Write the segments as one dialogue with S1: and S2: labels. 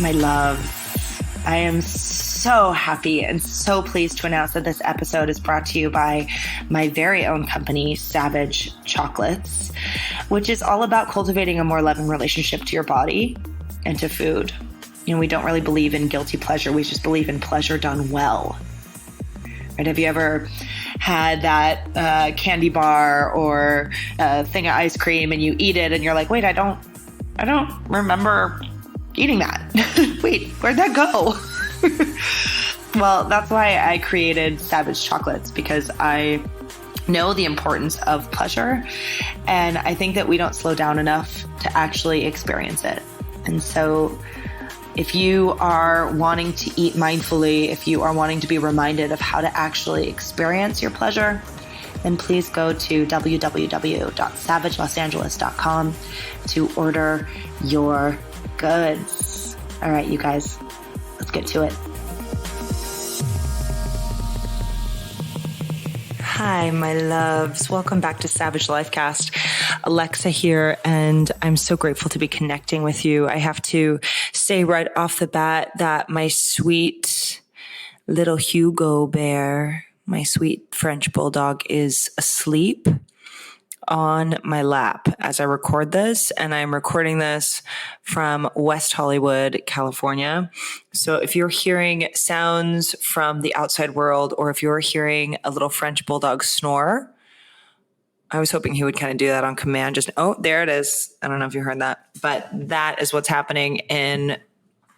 S1: My love, I am so happy and so pleased to announce that this episode is brought to you by my very own company, Savage Chocolates, which is all about cultivating a more loving relationship to your body and to food. You know, we don't really believe in guilty pleasure. We just believe in pleasure done well. Right? Have you ever had that candy bar or a thing of ice cream and you eat it and you're like, wait, I don't remember eating that. Wait, where'd that go? Well, that's why I created Savage Chocolates, because I know the importance of pleasure. And I think that we don't slow down enough to actually experience it. And so if you are wanting to eat mindfully, if you are wanting to be reminded of how to actually experience your pleasure, then please go to www.savagelosangeles.com to order your goods. All right, you guys, let's get to it. Hi, my loves. Welcome back to Savage Lifecast. Alexa here, and I'm so grateful to be connecting with you. I have to say right off the bat that my sweet little Hugo bear, my sweet French bulldog, is asleep on my lap as I record this, and I'm recording this from West Hollywood, California. So if you're hearing sounds from the outside world, or if you're hearing a little French bulldog snore, I was hoping he would kind of do that on command. Oh, there it is. I don't know if you heard that, but that is what's happening in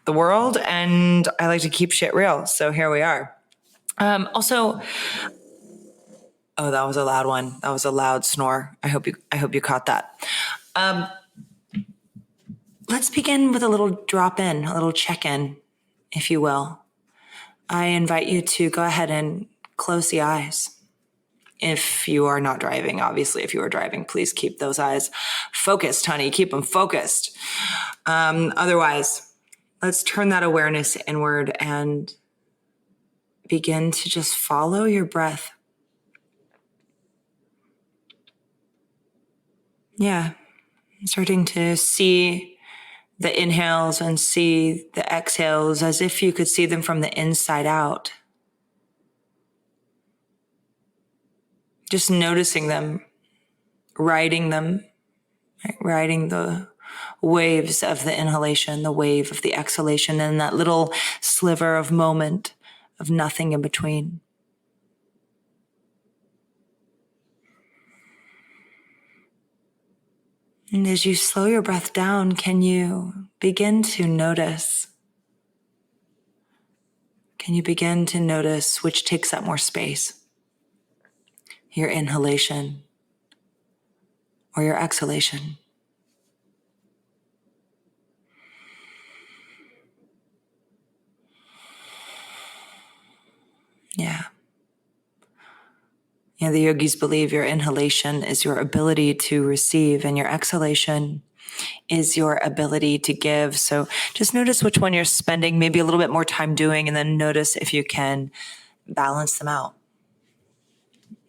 S1: the world, and I like to keep shit real. So here we are. Oh, that was a loud one. That was a loud snore. I hope you caught that. Let's begin with a little drop-in, a little check-in, if you will. I invite you to go ahead and close the eyes. If you are not driving, obviously, if you are driving, please keep those eyes focused, honey. Keep them focused. Otherwise, let's turn that awareness inward and begin to just follow your breath. Yeah, I'm starting to see the inhales and see the exhales as if you could see them from the inside out. Just noticing them, riding the waves of the inhalation, the wave of the exhalation, and that little sliver of moment of nothing in between. And as you slow your breath down, can you begin to notice? Can you begin to notice which takes up more space? Your inhalation or your exhalation? Yeah. Yeah, the yogis believe your inhalation is your ability to receive, and your exhalation is your ability to give. So just notice which one you're spending maybe a little bit more time doing, and then notice if you can balance them out.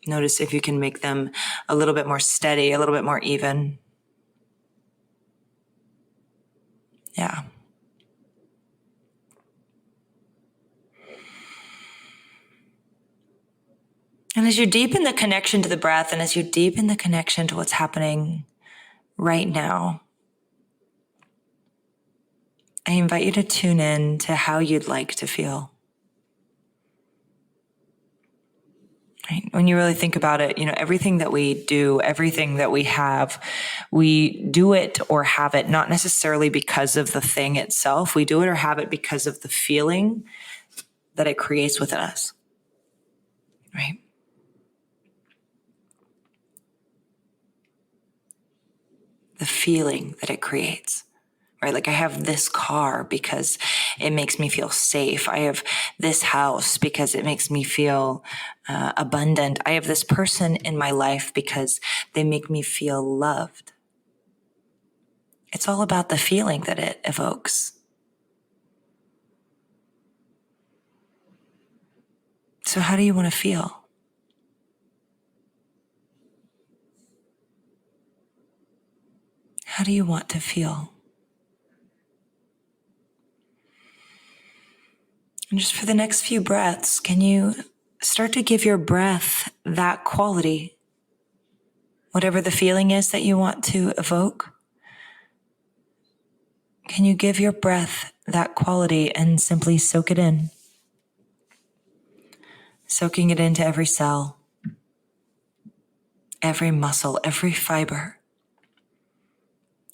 S1: Notice if you can make them a little bit more steady, a little bit more even. Yeah. And as you deepen the connection to the breath, and as you deepen the connection to what's happening right now, I invite you to tune in to how you'd like to feel. Right? When you really think about it, everything that we do, everything that we have, we do it or have it not necessarily because of the thing itself. We do it or have it because of the feeling that it creates within us. Right? The feeling that it creates. Right? Like I have this car because it makes me feel safe. I have this house because it makes me feel abundant. I have this person in my life because they make me feel loved. It's all about the feeling that it evokes. So how do you want to feel? How do you want to feel?
S2: And just for the next few breaths, can you start to give your breath that quality? Whatever the feeling is that you want to evoke, can you give your breath that quality and simply soak it in? Soaking it into every cell, every muscle, every fiber,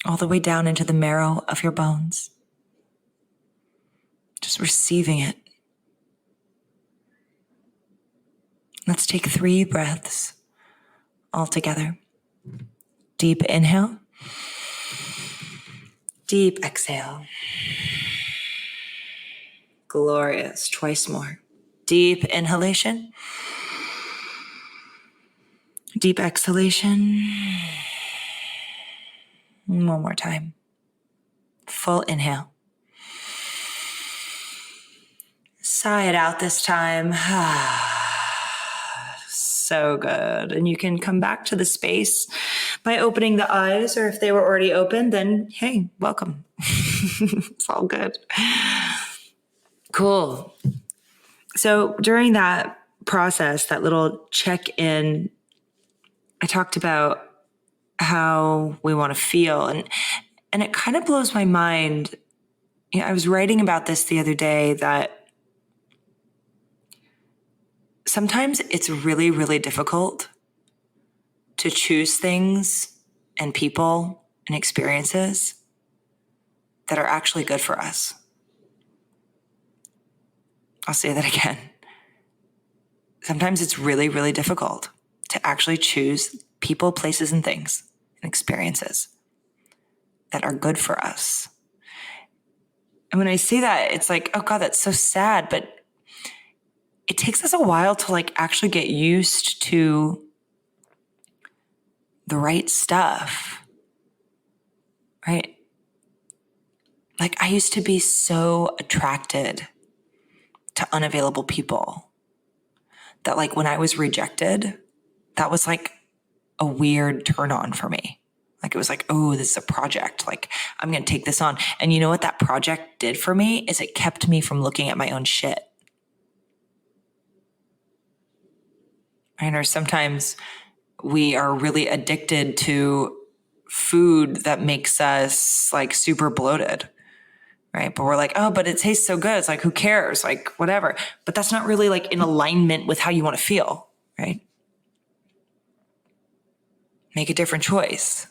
S2: all the way down into the marrow of your bones. Just receiving it. Let's take 3 breaths all together. Deep inhale. Deep exhale. Glorious. Twice more. Deep inhalation. Deep exhalation. One more time. Full inhale. Sigh it out this time. So good. And you can come back to the space by opening the eyes, or if they were already open, then hey, welcome. It's all good. Cool. So during that process, that little check-in, I talked about how we want to feel. And it kind of blows my mind. You know, I was writing about this the other day that sometimes it's really, really difficult to choose things and people and experiences that are actually good for us. I'll say that again. Sometimes it's really, really difficult to actually choose people, places, and things and experiences that are good for us. And when I say that, it's like, oh God, that's so sad. But it takes us a while to like actually get used to the right stuff, right? Like I used to be so attracted to unavailable people that like when I was rejected, that was like a weird turn on for me. Like it was like, oh, this is a project. Like I'm going to take this on. And you know what that project did for me is it kept me from looking at my own shit. Right? Or sometimes we are really addicted to food that makes us like super bloated. Right. But we're like, oh, but it tastes so good. It's like, who cares? Like, whatever. But that's not really like in alignment with how you want to feel. Right. Make a different choice.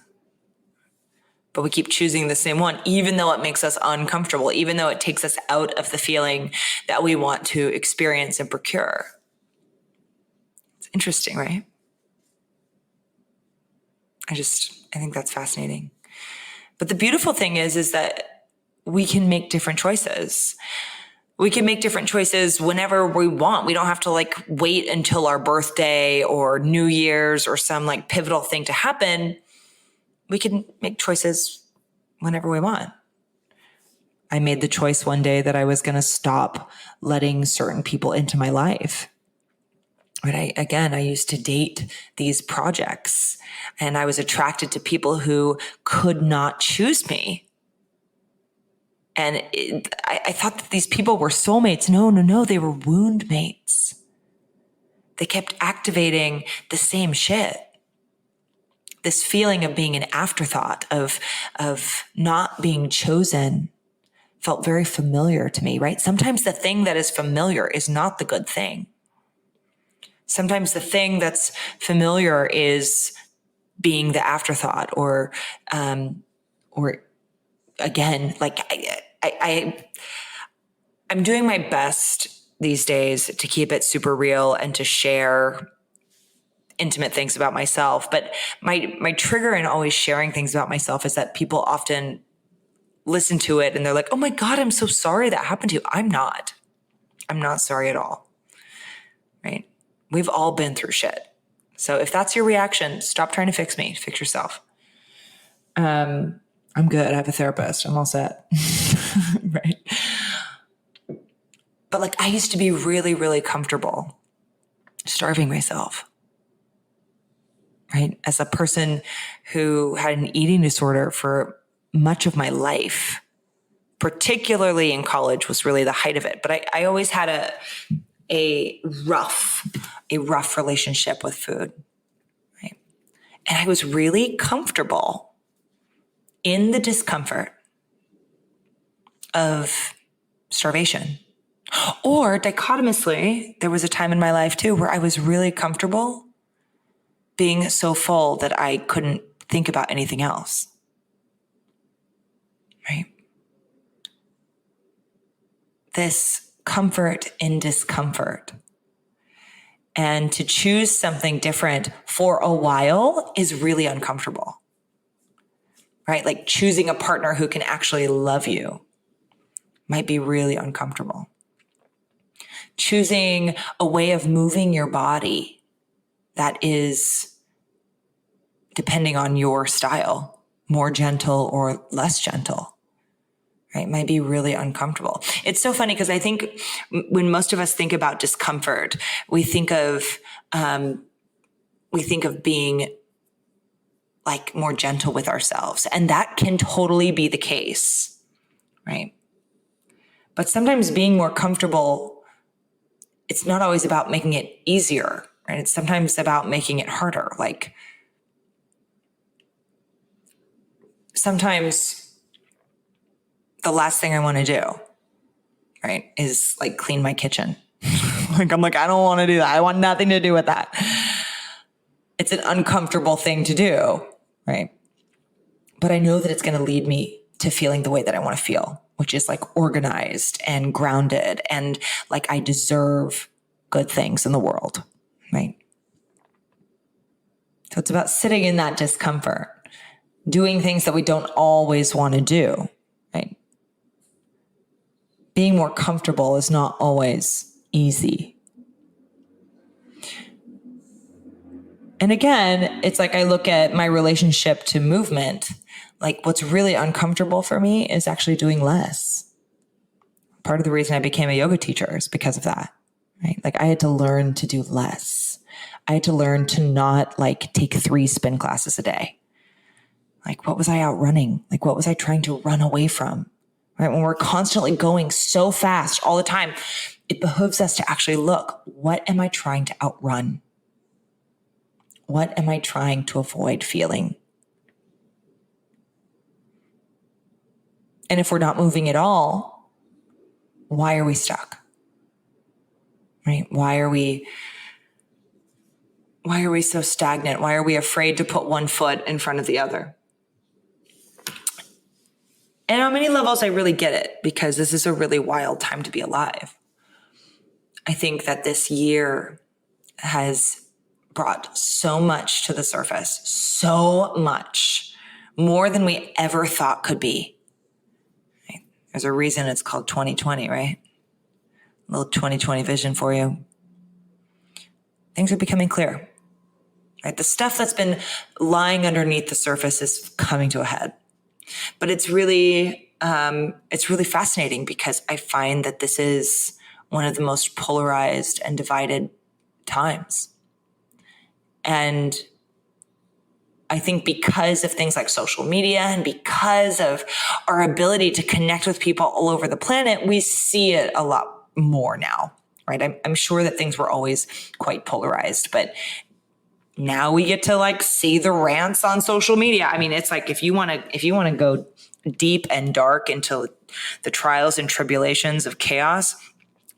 S2: But we keep choosing the same one, even though it makes us uncomfortable, even though it takes us out of the feeling that we want to experience and procure. It's interesting, right? I think that's fascinating. But the beautiful thing is that we can make different choices. We can make different choices whenever we want. We don't have to like wait until our birthday or New Year's or some like pivotal thing to happen. We can make choices whenever we want. I made the choice one day that I was going to stop letting certain people into my life. But I used to date these projects and I was attracted to people who could not choose me. And I thought that these people were soulmates. No, they were wound mates. They kept activating the same shit. This feeling of being an afterthought, of not being chosen, felt very familiar to me, right? Sometimes the thing that is familiar is not the good thing. Sometimes the thing that's familiar is being the afterthought, or again, like I'm doing my best these days to keep it super real and to share intimate things about myself. But my trigger in always sharing things about myself is that people often listen to it and they're like, oh my God, I'm so sorry that happened to you. I'm not sorry at all. Right? We've all been through shit. So if that's your reaction, stop trying to fix me. Fix yourself. I'm good. I have a therapist. I'm all set. Right. But like I used to be really, really comfortable starving myself. Right. As a person who had an eating disorder for much of my life, particularly in college was really the height of it. But I always had a rough relationship with food, right? And I was really comfortable in the discomfort of starvation. Or dichotomously, there was a time in my life too where I was really comfortable being so full that I couldn't think about anything else, right? This comfort in discomfort. And to choose something different for a while is really uncomfortable, right? Like choosing a partner who can actually love you might be really uncomfortable. Choosing a way of moving your body that is, depending on your style, more gentle or less gentle, right? Might be really uncomfortable. It's so funny because I think when most of us think about discomfort, we think of being like more gentle with ourselves, and that can totally be the case, right? But sometimes being more comfortable, it's not always about making it easier, right? It's sometimes about making it harder. Like sometimes the last thing I want to do, right, is like clean my kitchen. Like I'm like, I don't want to do that. I want nothing to do with that. It's an uncomfortable thing to do, right? But I know that it's going to lead me to feeling the way that I want to feel, which is like organized and grounded and like I deserve good things in the world, right? So it's about sitting in that discomfort, doing things that we don't always want to do, right? Being more comfortable is not always easy. And again, it's like I look at my relationship to movement, like what's really uncomfortable for me is actually doing less. Part of the reason I became a yoga teacher is because of that, right? Like I had to learn to do less. I had to learn to not like take 3 spin classes a day. Like what was I outrunning? Like what was I trying to run away from? Right? When we're constantly going so fast all the time, it behooves us to actually look, what am I trying to outrun? What am I trying to avoid feeling? And if we're not moving at all, why are we stuck? Right? Why are we so stagnant? Why are we afraid to put one foot in front of the other? And on many levels, I really get it because this is a really wild time to be alive. I think that this year has brought so much to the surface, so much, more than we ever thought could be. Right? There's a reason it's called 2020, right? A little 2020 vision for you. Things are becoming clear, right? The stuff that's been lying underneath the surface is coming to a head. But it's really fascinating because I find that this is one of the most polarized and divided times. And I think because of things like social media and because of our ability to connect with people all over the planet, we see it a lot more now, right? I'm sure that things were always quite polarized, but now we get to like see the rants on social media. I mean, it's like if you want to go deep and dark into the trials and tribulations of chaos,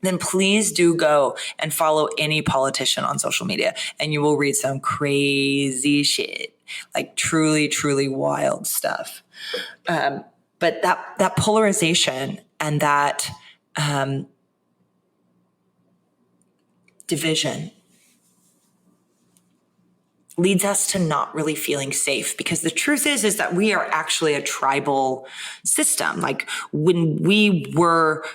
S2: then please do go and follow any politician on social media and you will read some crazy shit, like truly, truly wild stuff. But that polarization and that division leads us to not really feeling safe because the truth is that we are actually a tribal system. Like when we were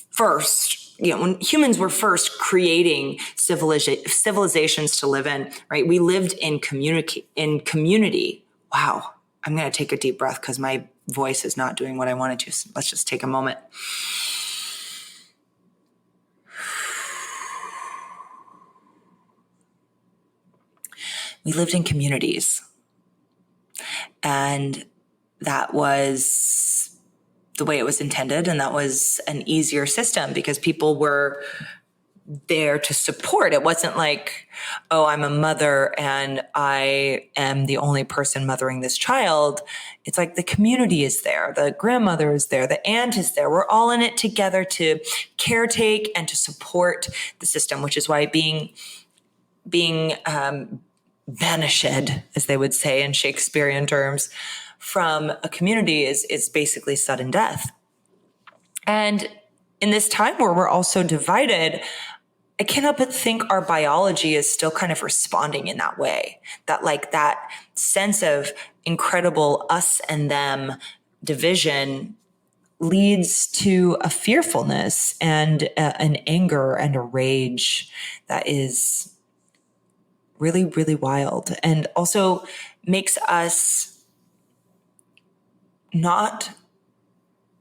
S2: first, when humans were first creating civilizations to live in, right? We lived in community. Wow. I'm going to take a deep breath because my voice is not doing what I wanted to. So let's just take a moment. We lived in communities. And that was the way it was intended. And that was an easier system because people were there to support. It wasn't like, oh, I'm a mother and I am the only person mothering this child. It's like the community is there. The grandmother is there. The aunt is there. We're all in it together to caretake and to support the system, which is why being banished, as they would say in Shakespearean terms, from a community is basically sudden death. And in this time where we're also divided, I cannot but think our biology is still kind of responding in that way, that like that sense of incredible us and them division leads to a fearfulness and an anger and a rage that is really, really wild, and also makes us not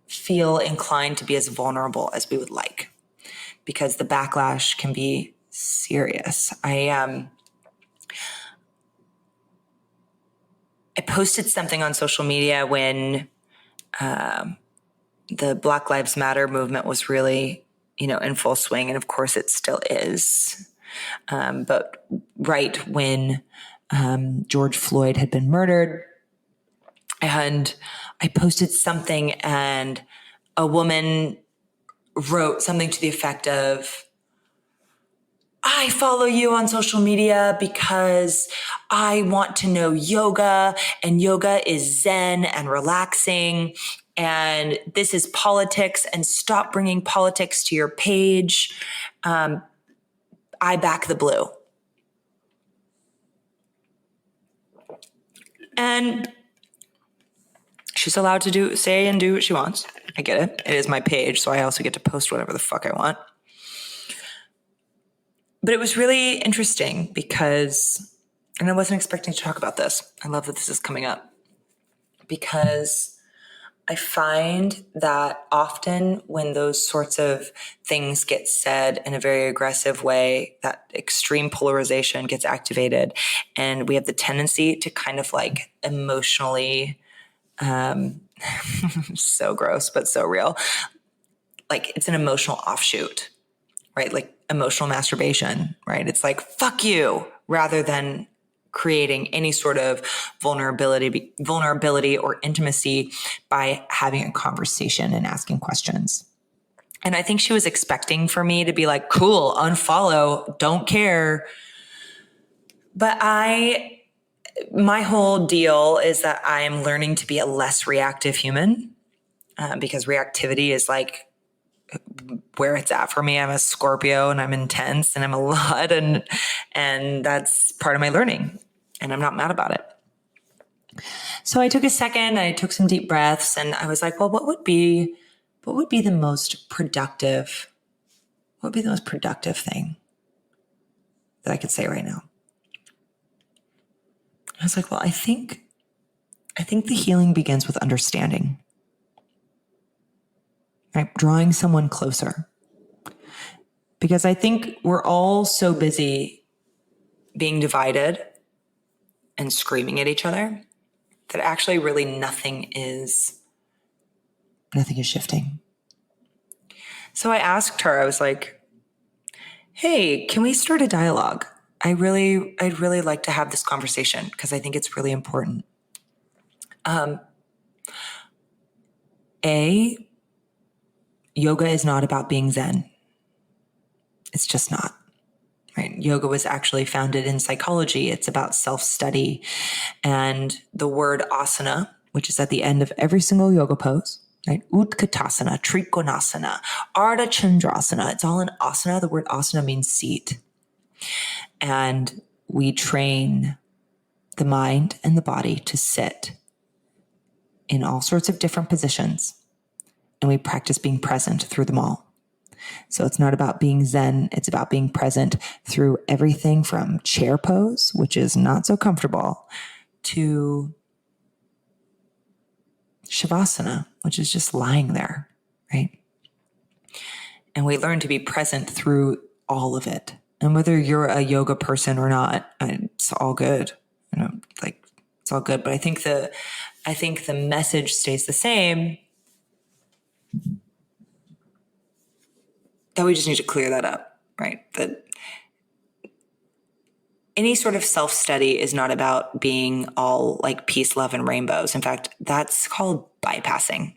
S2: feel inclined to be as vulnerable as we would like, because the backlash can be serious. I posted something on social media when the Black Lives Matter movement was really, in full swing, and of course it still is. But right when George Floyd had been murdered, and I posted something, and a woman wrote something to the effect of, I follow you on social media because I want to know yoga, and yoga is zen and relaxing, and this is politics, and stop bringing politics to your page. I back the blue. And she's allowed to say and do what she wants. I get it. It is my page, so I also get to post whatever the fuck I want. But it was really interesting because, and I wasn't expecting to talk about this. I love that this is coming up, because I find that often when those sorts of things get said in a very aggressive way, that extreme polarization gets activated, and we have the tendency to kind of like emotionally, so gross, but so real. Like it's an emotional offshoot, right? Like emotional masturbation, right? It's like, fuck you, rather than creating any sort of vulnerability or intimacy by having a conversation and asking questions. And I think she was expecting for me to be like, cool, unfollow, don't care. But my whole deal is that I am learning to be a less reactive human, because reactivity is like where it's at for me. I'm a Scorpio and I'm intense and I'm a lot, and that's part of my learning, and I'm not mad about it. So I took a second, I took some deep breaths, and I was like, well, what would be the most productive thing that I could say right now? I was like, well, I think the healing begins with understanding. Right? Drawing someone closer. Because I think we're all so busy being divided and screaming at each other that actually really nothing is shifting. So I asked her, I was like, hey, can we start a dialogue? I'd really like to have this conversation because I think it's really important. Yoga is not about being Zen. It's just not, right? Yoga was actually founded in psychology. It's about self-study. And the word asana, which is at the end of every single yoga pose, right? Utkatasana, Trikonasana, Ardha Chandrasana. It's all in asana. The word asana means seat. And we train the mind and the body to sit in all sorts of different positions. And we practice being present through them all. So it's not about being Zen. It's about being present through everything from chair pose, which is not so comfortable, to Shavasana, which is just lying there, right? And we learn to be present through all of it. And whether you're a yoga person or not, it's all good. It's all good. But I think the message stays the same, that we just need to clear that up, right? That any sort of self-study is not about being all like peace, love, and rainbows. In fact, that's called bypassing.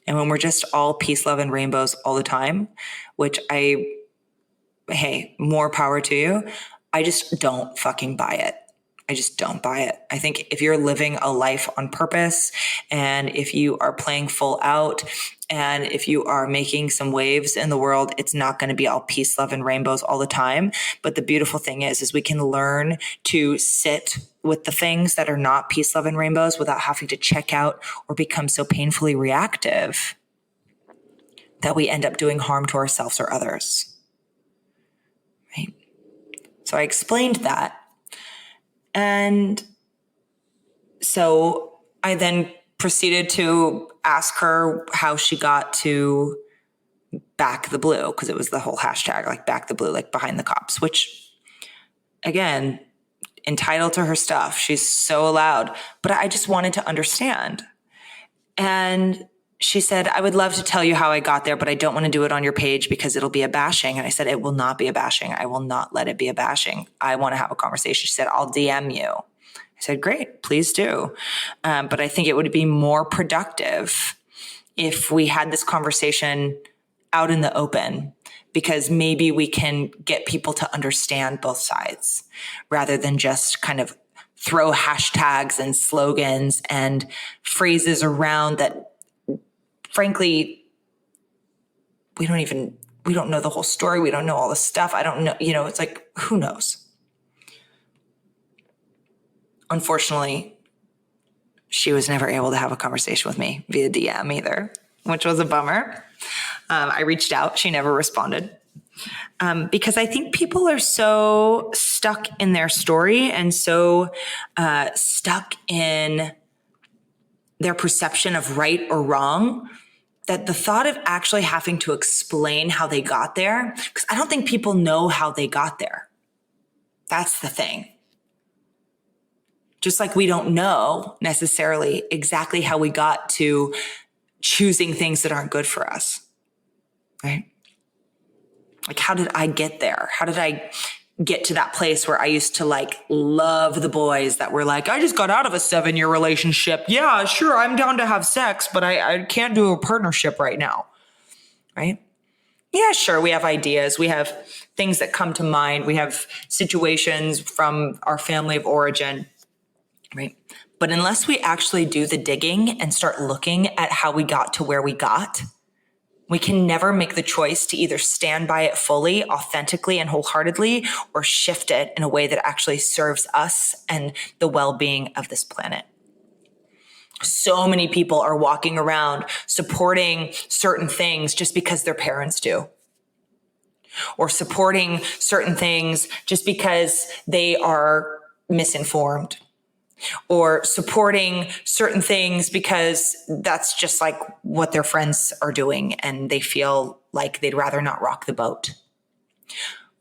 S2: And when we're just all peace, love, and rainbows all the time, which hey, more power to you, I just don't fucking buy it. I just don't buy it. I think if you're living a life on purpose, and if you are playing full out, and if you are making some waves in the world, it's not going to be all peace, love, and rainbows all the time. But the beautiful thing is we can learn to sit with the things that are not peace, love, and rainbows without having to check out or become so painfully reactive that we end up doing harm to ourselves or others. Right? So I explained that. And so I then proceeded to ask her how she got to back the blue, because it was the whole hashtag, like back the blue, like behind the cops, which again, entitled to her stuff. She's so allowed, but I just wanted to understand. And she said, I would love to tell you how I got there, but I don't want to do it on your page because it'll be a bashing. And I said, it will not be a bashing. I will not let it be a bashing. I want to have a conversation. She said, I'll DM you. I said, great, please do. But I think it would be more productive if we had this conversation out in the open, because maybe we can get people to understand both sides rather than just kind of throw hashtags and slogans and phrases around that, frankly, we don't know the whole story. We don't know all the stuff. I don't know, it's like, who knows? Unfortunately, she was never able to have a conversation with me via DM either, which was a bummer. I reached out. She never responded. Because I think people are so stuck in their story and so stuck in their perception of right or wrong, that the thought of actually having to explain how they got there, because I don't think people know how they got there. That's the thing. Just like we don't know necessarily exactly how we got to choosing things that aren't good for us, right? Like, how did I get there? How did I get to that place where I used to like love the boys that were like, I just got out of a 7-year relationship. Yeah, sure, I'm down to have sex, but I can't do a partnership right now, right? Yeah, sure, we have ideas. We have things that come to mind. We have situations from our family of origin, right? But unless we actually do the digging and start looking at how we got to where we got, we can never make the choice to either stand by it fully, authentically, and wholeheartedly, or shift it in a way that actually serves us and the well-being of this planet. So many people are walking around supporting certain things just because their parents do, or supporting certain things just because they are misinformed, or supporting certain things because that's just like what their friends are doing and they feel like they'd rather not rock the boat.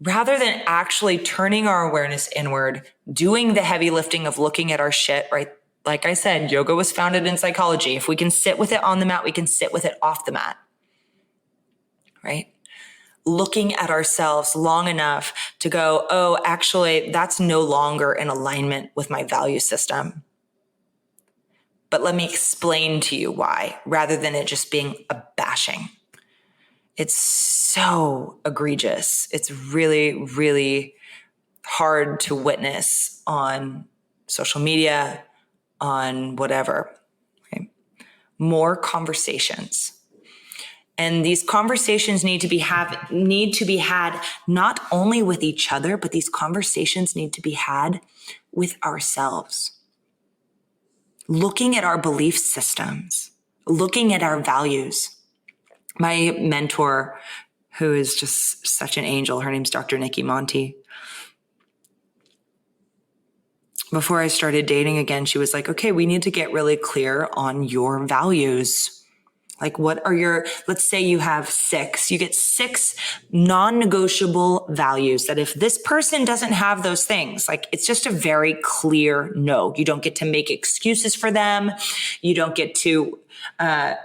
S2: Rather than actually turning our awareness inward, doing the heavy lifting of looking at our shit, right? Like I said, yoga was founded in psychology. If we can sit with it on the mat, we can sit with it off the mat, right? Looking at ourselves long enough to go, oh, actually, that's no longer in alignment with my value system. But let me explain to you why, rather than it just being a bashing. It's so egregious. It's really, really hard to witness on social media, on whatever. Right? More conversations. And these conversations need to be had not only with each other, but these conversations need to be had with ourselves. Looking at our belief systems, looking at our values. My mentor, who is just such an angel, her name's Dr. Nikki Monty. Before I started dating again, she was like, okay, we need to get really clear on your values. Like let's say you have 6, you get 6 non-negotiable values that if this person doesn't have those things, like it's just a very clear no. You don't get to make excuses for them. You don't get to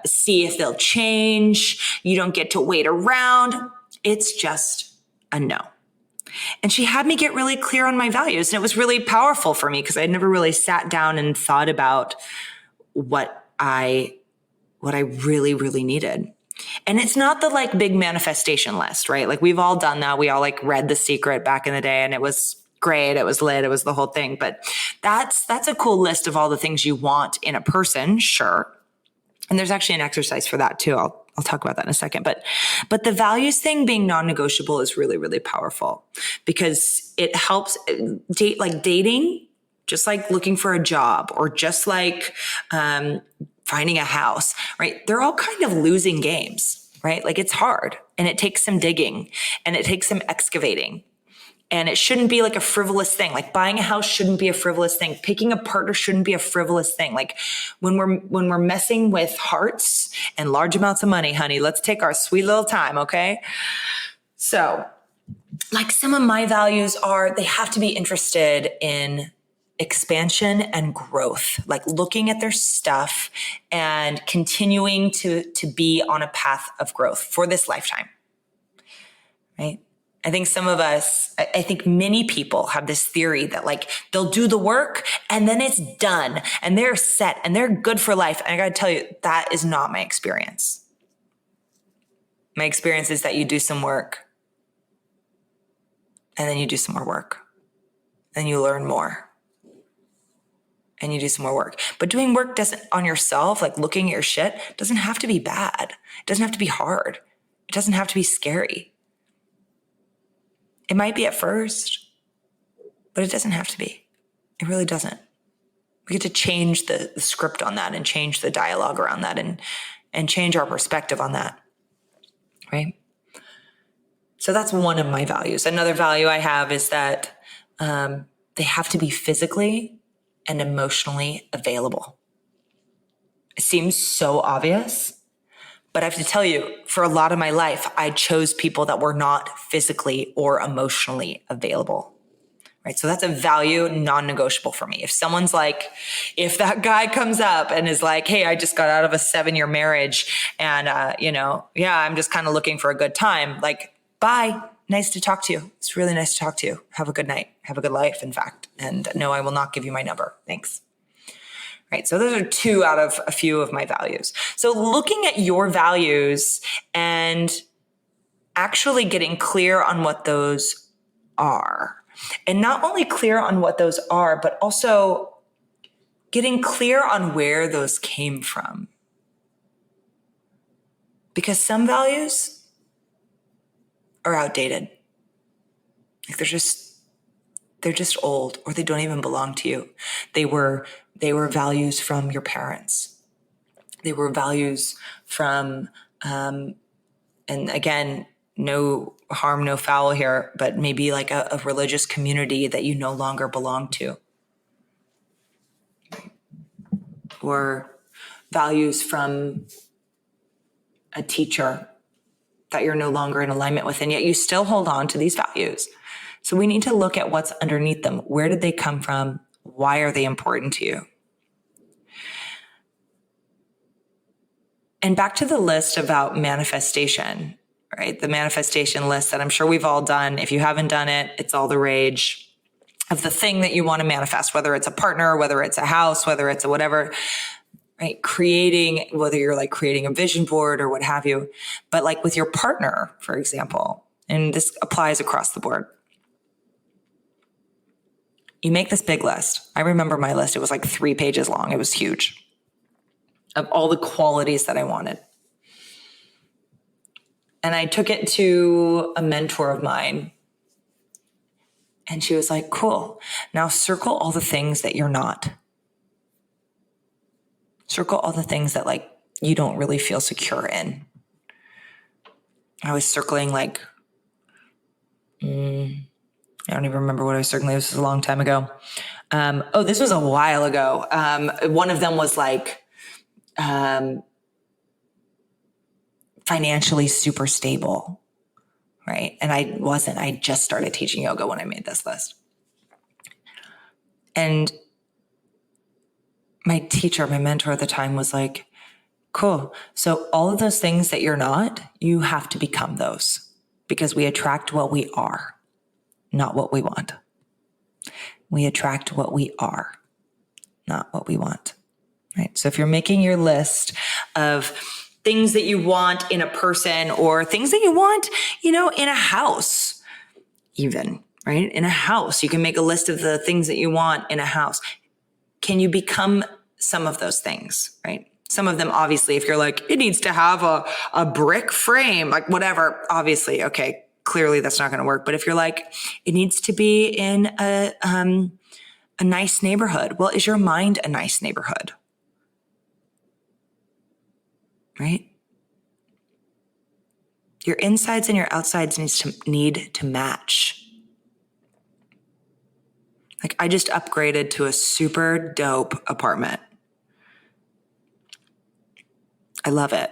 S2: see if they'll change. You don't get to wait around. It's just a no. And she had me get really clear on my values. And it was really powerful for me because I never really sat down and thought about what I really, really needed. And it's not the like big manifestation list, right? Like we've all done that. We all like read The Secret back in the day and it was great. It was lit. It was the whole thing. But that's a cool list of all the things you want in a person. Sure. And there's actually an exercise for that too. I'll talk about that in a second. But the values thing being non-negotiable is really, really powerful because it helps dating, just like looking for a job or just like finding a house, right? They're all kind of losing games, right? Like it's hard and it takes some digging and it takes some excavating. And it shouldn't be like a frivolous thing. Like buying a house shouldn't be a frivolous thing. Picking a partner shouldn't be a frivolous thing. Like when we're messing with hearts and large amounts of money, honey, let's take our sweet little time, okay? So like some of my values are they have to be interested in expansion and growth, like looking at their stuff and continuing to be on a path of growth for this lifetime, right? I think some of us, I think many people have this theory that like they'll do the work and then it's done and they're set and they're good for life. And I got to tell you, that is not my experience. My experience is that you do some work and then you do some more work and you learn more and you do some more work. But doing work on yourself, like looking at your shit, doesn't have to be bad. It doesn't have to be hard. It doesn't have to be scary. It might be at first, but it doesn't have to be. It really doesn't. We get to change the script on that and change the dialogue around that and change our perspective on that, right? So that's one of my values. Another value I have is that they have to be physically and emotionally available. It seems so obvious. But I have to tell you, for a lot of my life, I chose people that were not physically or emotionally available, right? So that's a value non-negotiable for me. If someone's like, if that guy comes up and is like, hey, I just got out of a 7-year marriage and, I'm just kind of looking for a good time. Like, bye. Nice to talk to you. It's really nice to talk to you. Have a good night. Have a good life, in fact. And no, I will not give you my number. Thanks. Right. So those are 2 out of a few of my values. So looking at your values and actually getting clear on what those are, and not only clear on what those are, but also getting clear on where those came from. Because some values are outdated. Like they're just old, or they don't even belong to you. They were values from your parents. They were values from, and again, no harm, no foul here, but maybe like a religious community that you no longer belong to. Or values from a teacher that you're no longer in alignment with, and yet you still hold on to these values. So we need to look at what's underneath them. Where did they come from? Why are they important to you? And back to the list about manifestation, right? The manifestation list that I'm sure we've all done. If you haven't done it, it's all the rage of the thing that you want to manifest, whether it's a partner, whether it's a house, whether it's a whatever, right? Whether you're like creating a vision board or what have you. But like with your partner, for example, and this applies across the board. You make this big list. I remember my list. It was like 3 pages long. It was huge, of all the qualities that I wanted. And I took it to a mentor of mine. And she was like, cool. Now circle all the things that you're not. Circle all the things that like you don't really feel secure in. I was circling like, I don't even remember what I was circling. This was a long time ago. This was a while ago. One of them was like, financially super stable, right? And I wasn't. I just started teaching yoga when I made this list. And my teacher, my mentor at the time was like, cool. So all of those things that you're not, you have to become those, because we attract what we are, not what we want. We attract what we are, not what we want, right? So if you're making your list of things that you want in a person, or things that you want, in a house, even, right? In a house, you can make a list of the things that you want in a house. Can you become some of those things, right? Some of them, obviously, if you're like, it needs to have a brick frame, like whatever, obviously, okay, clearly that's not going to work. But if you're like, it needs to be in a nice neighborhood. Well, is your mind a nice neighborhood? Right? Your insides and your outsides need to match. Like, I just upgraded to a super dope apartment. I love it.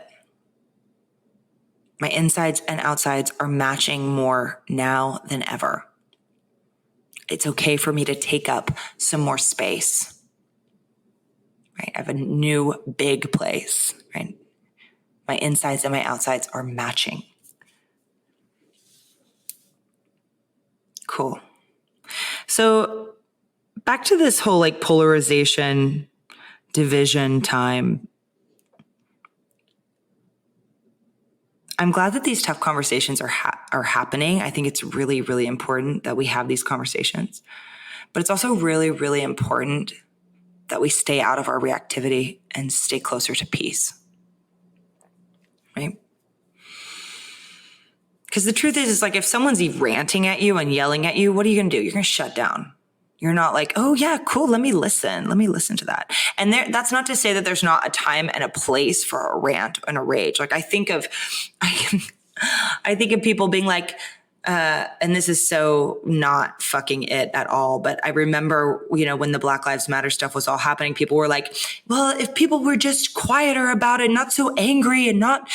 S2: My insides and outsides are matching more now than ever. It's okay for me to take up some more space, right? I have a new big place, right? My insides and my outsides are matching. Cool. So back to this whole like polarization, division time. I'm glad that these tough conversations are happening. I think it's really, really important that we have these conversations. But it's also really, really important that we stay out of our reactivity and stay closer to peace. Right? Because the truth is like, if someone's ranting at you and yelling at you, what are you going to do? You're going to shut down. You're not like, oh yeah, cool. Let me listen to that. And that's not to say that there's not a time and a place for a rant and a rage. Like I think of people being like, and this is so not fucking it at all. But I remember, when the Black Lives Matter stuff was all happening, people were like, well, if people were just quieter about it, not so angry and not,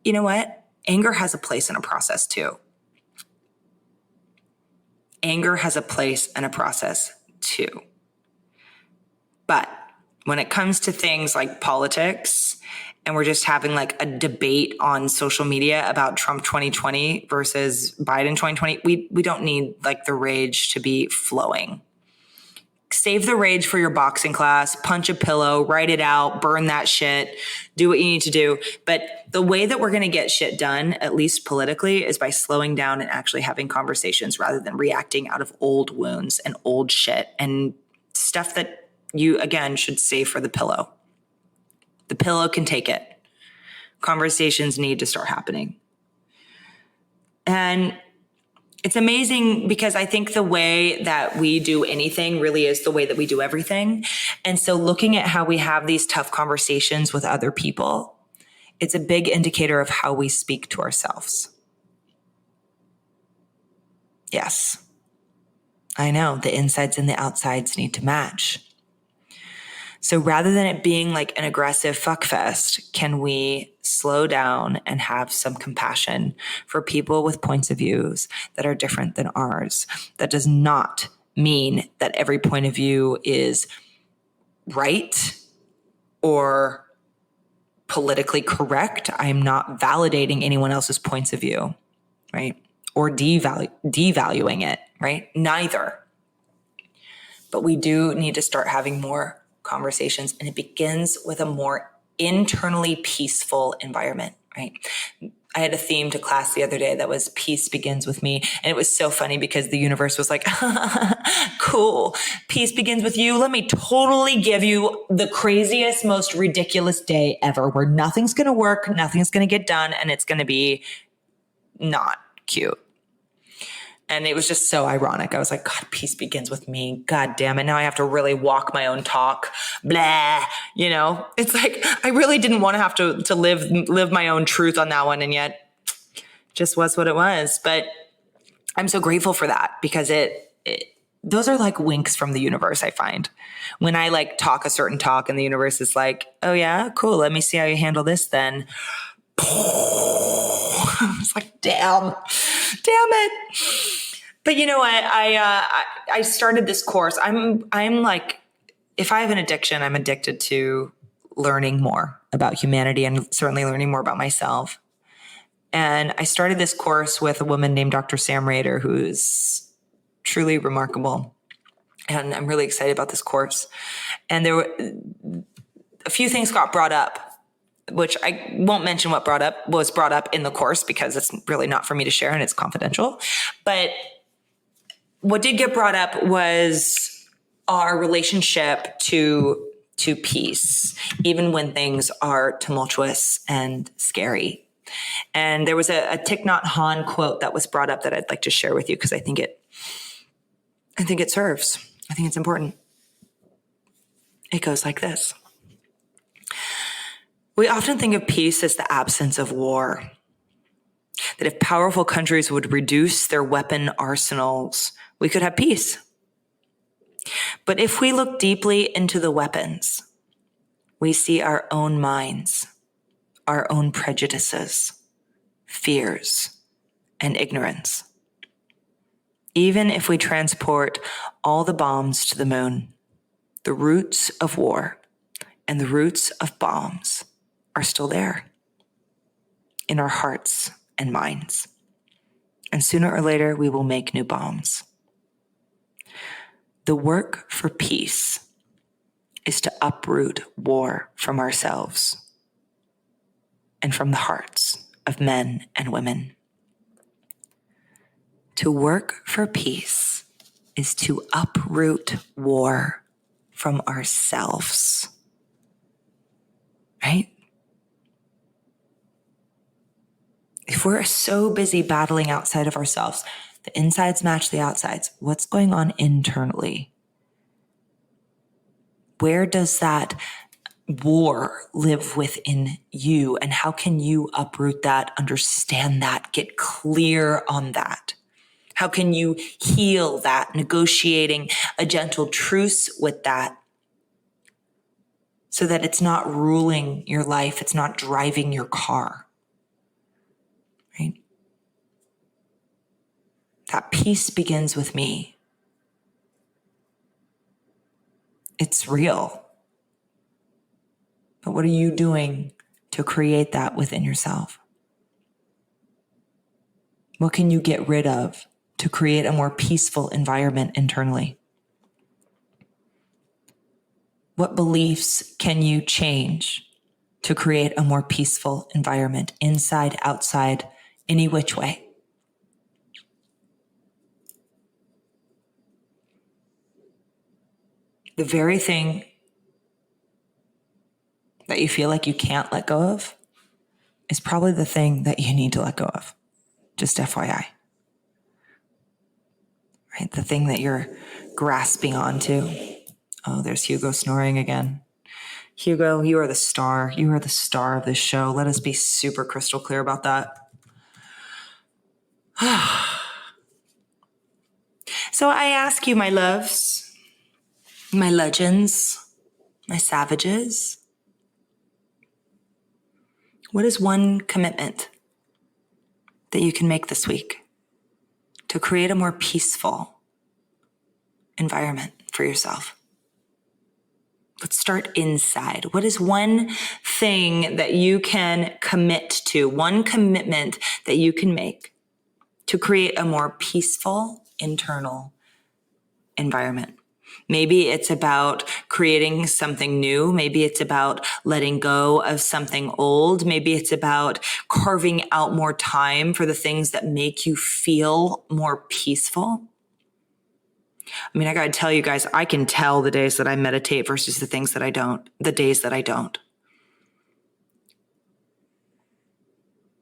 S2: you know what? Anger has a place and a process too. Anger has a place and a process too. But when it comes to things like politics, and we're just having like a debate on social media about Trump 2020 versus Biden 2020, we don't need like the rage to be flowing. Save the rage for your boxing class, punch a pillow, write it out, burn that shit, do what you need to do. But the way that we're going to get shit done, at least politically, is by slowing down and actually having conversations rather than reacting out of old wounds and old shit and stuff that you, again, should save for the pillow. The pillow can take it. Conversations need to start happening. And it's amazing because I think the way that we do anything really is the way that we do everything. And so looking at how we have these tough conversations with other people, it's a big indicator of how we speak to ourselves. Yes, I know the insides and the outsides need to match. So rather than it being like an aggressive fuckfest, can we slow down and have some compassion for people with points of views that are different than ours? That does not mean that every point of view is right or politically correct. I am not validating anyone else's points of view, right? Or devaluing it, right? Neither. But we do need to start having more conversations, and it begins with a more internally peaceful environment, right? I had a theme to class the other day that was peace begins with me. And it was so funny because the universe was like, cool, peace begins with you. Let me totally give you the craziest, most ridiculous day ever where nothing's going to work, nothing's going to get done, and it's going to be not cute. And it was just so ironic. I was like, God, peace begins with me. God damn it. Now I have to really walk my own talk. Blah. It's like, I really didn't want to have to live my own truth on that one. And yet just was what it was. But I'm so grateful for that because those are like winks from the universe. I find when I like talk a certain talk and the universe is like, oh yeah, cool. Let me see how you handle this then. I was like, damn it. But you know what? I started this course. I'm like, if I have an addiction, I'm addicted to learning more about humanity and certainly learning more about myself. And I started this course with a woman named Dr. Sam Rader, who's truly remarkable. And I'm really excited about this course. And there were a few things got brought up, which I won't mention what was brought up in the course because it's really not for me to share and it's confidential. But what did get brought up was our relationship to peace, even when things are tumultuous and scary. And there was a Thich Nhat Hanh quote that was brought up that I'd like to share with you because I think it serves. I think it's important. It goes like this. We often think of peace as the absence of war. That if powerful countries would reduce their weapon arsenals, we could have peace. But if we look deeply into the weapons, we see our own minds, our own prejudices, fears, and ignorance. Even if we transport all the bombs to the moon, the roots of war and the roots of bombs are still there in our hearts and minds. And sooner or later, we will make new bombs. The work for peace is to uproot war from ourselves and from the hearts of men and women. To work for peace is to uproot war from ourselves. Right? If we're so busy battling outside of ourselves, the insides match the outsides. What's going on internally? Where does that war live within you? And how can you uproot that, understand that, get clear on that? How can you heal that, negotiating a gentle truce with that so that it's not ruling your life, it's not driving your car, right? That peace begins with me. It's real. But what are you doing to create that within yourself? What can you get rid of to create a more peaceful environment internally? What beliefs can you change to create a more peaceful environment, inside, outside, any which way? The very thing that you feel like you can't let go of is probably the thing that you need to let go of. Just FYI. Right? The thing that you're grasping onto. Oh, there's Hugo snoring again. Hugo, you are the star. You are the star of this show. Let us be super crystal clear about that. So I ask you, my loves, my legends, my savages, what is one commitment that you can make this week to create a more peaceful environment for yourself? Let's start inside. What is one thing that you can commit to, one commitment that you can make to create a more peaceful internal environment? Maybe it's about creating something new. Maybe it's about letting go of something old. Maybe it's about carving out more time for the things that make you feel more peaceful. I mean, I got to tell you guys, I can tell the days that I meditate versus the days that I don't.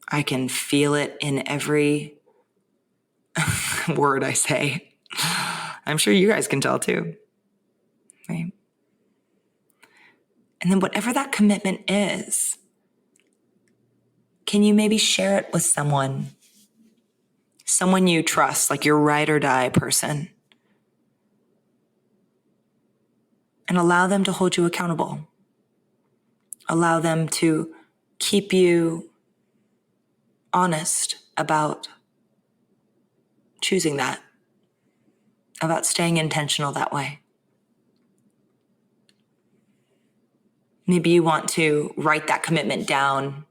S2: I can feel it in every word I say. I'm sure you guys can tell too, right? And then whatever that commitment is, can you maybe share it with someone you trust, like your ride or die person, and allow them to hold you accountable. Allow them to keep you honest about choosing that, about staying intentional that way. Maybe you want to write that commitment down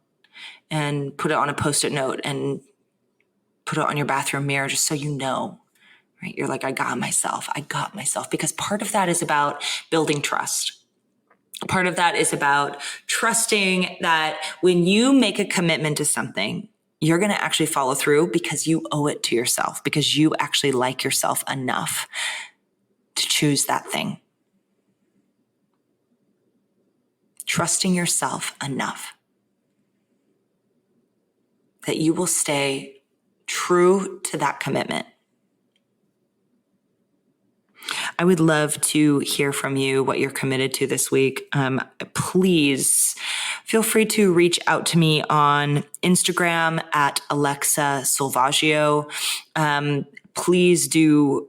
S2: and put it on a Post-it note and put it on your bathroom mirror just so you know, right? You're like, I got myself. Because part of that is about building trust. Part of that is about trusting that when you make a commitment to something, you're going to actually follow through because you owe it to yourself, because you actually like yourself enough to choose that thing. Trusting yourself enough that you will stay true to that commitment. I would love to hear from you what you're committed to this week. Please feel free to reach out to me on Instagram at Alexa Silvaggio. Please do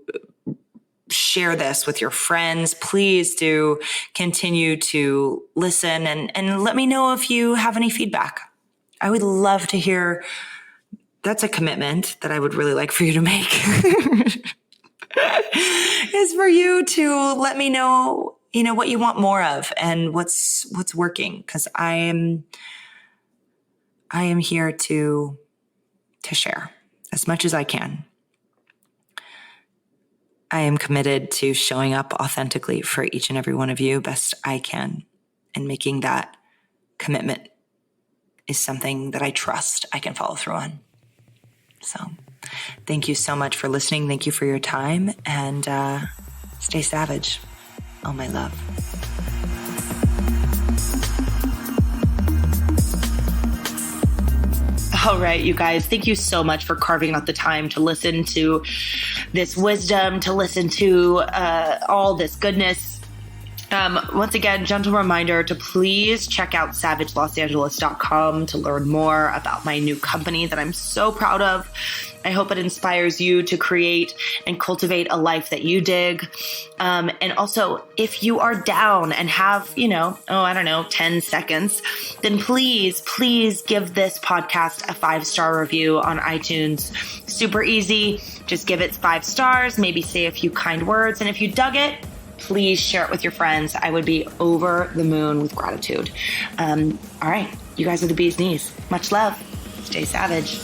S2: share this with your friends. Please do continue to listen and let me know if you have any feedback. I would love to hear. That's a commitment that I would really like for you to make. Is for you to let me know, what you want more of and what's working. Because I am here to share as much as I can. I am committed to showing up authentically for each and every one of you best I can, and making that commitment is something that I trust I can follow through on. So thank you so much for listening. Thank you for your time, and stay savage. All my love.
S1: All right, you guys, thank you so much for carving out the time to listen to this wisdom, to listen to all this goodness. Once again, gentle reminder to please check out savagelosangeles.com to learn more about my new company that I'm so proud of. I hope it inspires you to create and cultivate a life that you dig. And also, if you are down and have, 10 seconds, then please give this podcast a 5-star review on iTunes. Super easy. Just give it 5 stars, maybe say a few kind words. And if you dug it, please share it with your friends. I would be over the moon with gratitude. All right. You guys are the bee's knees. Much love. Stay savage.